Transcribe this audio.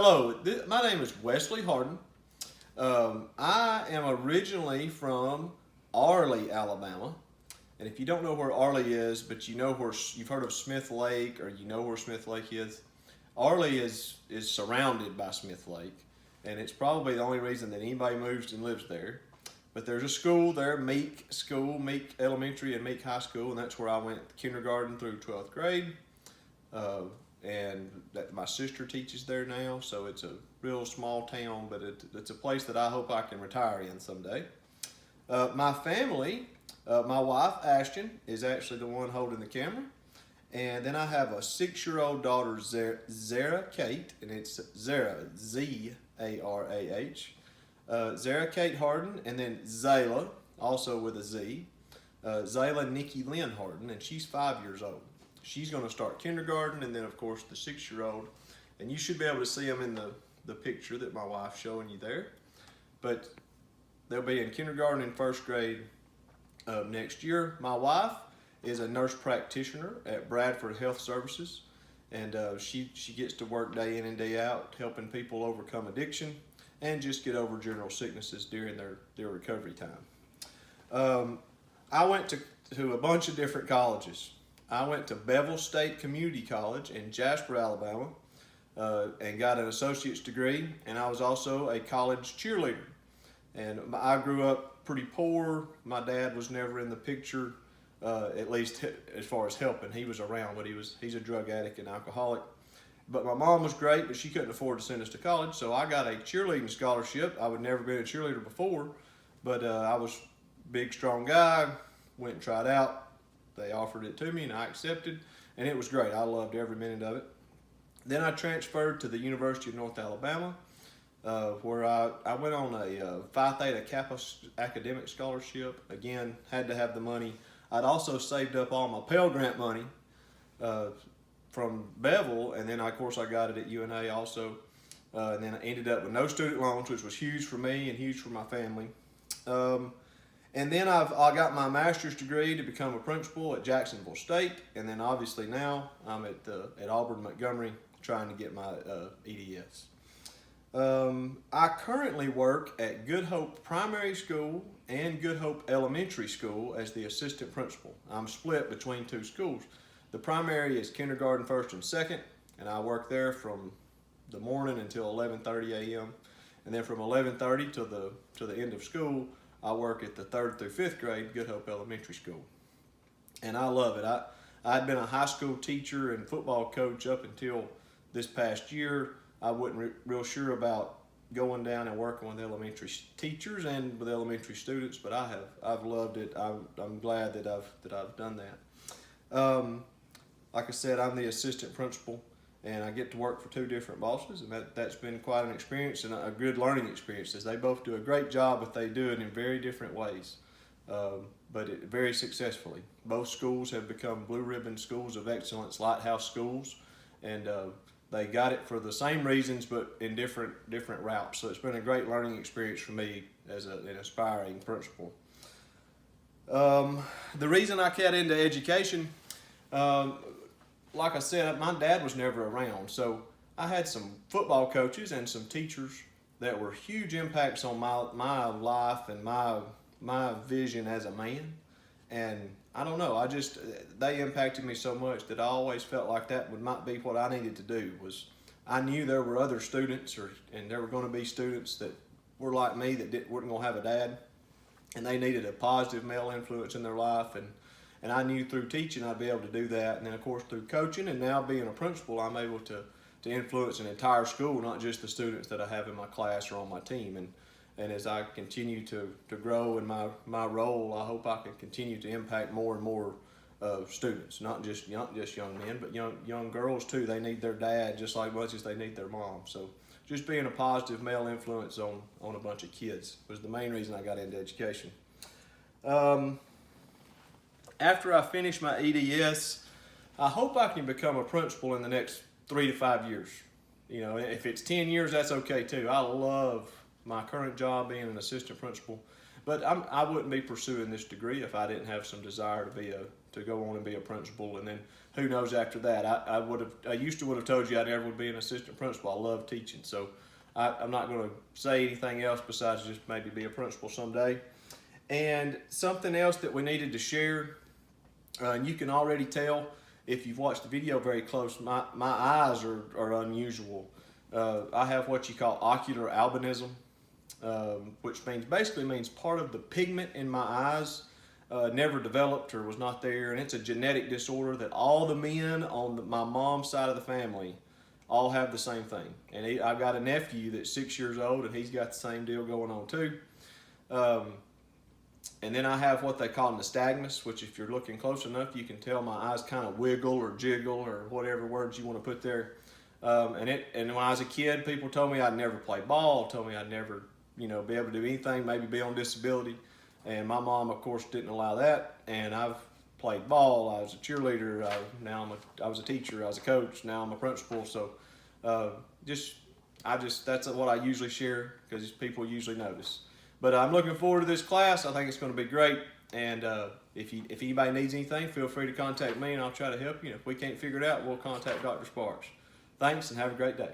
Hello, my name is Wesley Harden. I am originally from Arley, Alabama. And if you don't know where Arley is, but you know where you've heard of Smith Lake, or you know where Smith Lake is, Arley is surrounded by Smith Lake, and it's probably the only reason that anybody moves and lives there. But there's a school there, Meek School, Meek Elementary and Meek High School, and that's where I went kindergarten through 12th grade. And that my sister teaches there now, so it's a real small town, but it's a place that I hope I can retire in someday. My family, my wife Ashton is actually the one holding the camera, and then I have a 6-year-old daughter, Zara Kate, and it's Zara, Z-A-R-A-H, Zara Kate Harden, and then Zayla, also with a Z, Zayla Nikki Lynn Harden, and she's 5 years old. She's going to start kindergarten, and then of course the 6-year-old, and you should be able to see them in the picture that my wife's showing you there. But they'll be in kindergarten and first grade next year. My wife is a nurse practitioner at Bradford Health Services, and she gets to work day in and day out helping people overcome addiction and just get over general sicknesses during their recovery time. I went to a bunch of different colleges. I went to Bevel State Community College in Jasper, Alabama, and got an associate's degree, and I was also a college cheerleader. And I grew up pretty poor. My dad was never in the picture, at least as far as helping. He was around, but he's a drug addict and alcoholic. But my mom was great, but she couldn't afford to send us to college, so I got a cheerleading scholarship. I would never been a cheerleader before, but I was a big, strong guy, went and tried out. They offered it to me and I accepted, and it was great. I loved every minute of it. Then I transferred to the University of North Alabama, where I went on a Phi Theta Kappa academic scholarship. Again, had to have the money. I'd also saved up all my Pell Grant money from Bevel, and then of course I got it at UNA also. And then I ended up with no student loans, which was huge for me and huge for my family. And then I got my master's degree to become a principal at Jacksonville State, and then obviously now I'm at Auburn Montgomery trying to get my EDS. I currently work at Good Hope Primary School and Good Hope Elementary School as the assistant principal. I'm split between two schools. The primary is kindergarten, first and second, and I work there from the morning until 11:30 a.m. And then from 11:30 to the end of school, I work at the 3rd through 5th grade Good Hope Elementary School. And I love it. I'd been a high school teacher and football coach up until this past year. I wasn't real sure about going down and working with elementary teachers and with elementary students, but I've loved it. I'm glad that I've done that. Like I said, I'm the assistant principal, and I get to work for 2 different bosses, and that's been quite an experience and a good learning experience, as they both do a great job, but they do it in very different ways, but very successfully. Both schools have become Blue Ribbon Schools of Excellence, Lighthouse Schools, and they got it for the same reasons, but in different routes. So it's been a great learning experience for me as an aspiring principal. The reason I got into education, like I said, my dad was never around, so I had some football coaches and some teachers that were huge impacts on my life and my vision as a man. And I don't know, they impacted me so much that I always felt like that might be what I needed to do. Was I knew there were other students, and there were going to be students that were like me that weren't going to have a dad, and they needed a positive male influence in their life. And I knew through teaching I'd be able to do that. And then of course through coaching and now being a principal, I'm able to influence an entire school, not just the students that I have in my class or on my team. And as I continue to grow in my role, I hope I can continue to impact more and more students, not just young men, but young girls too. They need their dad just like much as they need their mom. So just being a positive male influence on a bunch of kids was the main reason I got into education. After I finish my EDS, I hope I can become a principal in the next 3 to 5 years. You know, if it's 10 years, that's okay too. I love my current job being an assistant principal, but I wouldn't be pursuing this degree if I didn't have some desire to be to go on and be a principal, and then who knows after that. I used to would have told you I never would be an assistant principal. I love teaching, so I'm not going to say anything else besides just maybe be a principal someday. And something else that we needed to share, and you can already tell if you've watched the video very close, my eyes are unusual. I have what you call ocular albinism, which basically means part of the pigment in my eyes never developed or was not there, and it's a genetic disorder that all the men on my mom's side of the family all have the same thing. And I've got a nephew that's 6 years old, and he's got the same deal going on too. And then I have what they call nystagmus, which if you're looking close enough, you can tell my eyes kind of wiggle or jiggle or whatever words you want to put there. And when I was a kid, people told me I'd never play ball, told me I'd never, be able to do anything, maybe be on disability. And my mom, of course, didn't allow that. And I've played ball. I was a cheerleader. I was a teacher. I was a coach. Now I'm a principal. So that's what I usually share because people usually notice. But I'm looking forward to this class. I think it's going to be great. And if anybody needs anything, feel free to contact me and I'll try to help you. If we can't figure it out, we'll contact Dr. Sparks. Thanks and have a great day.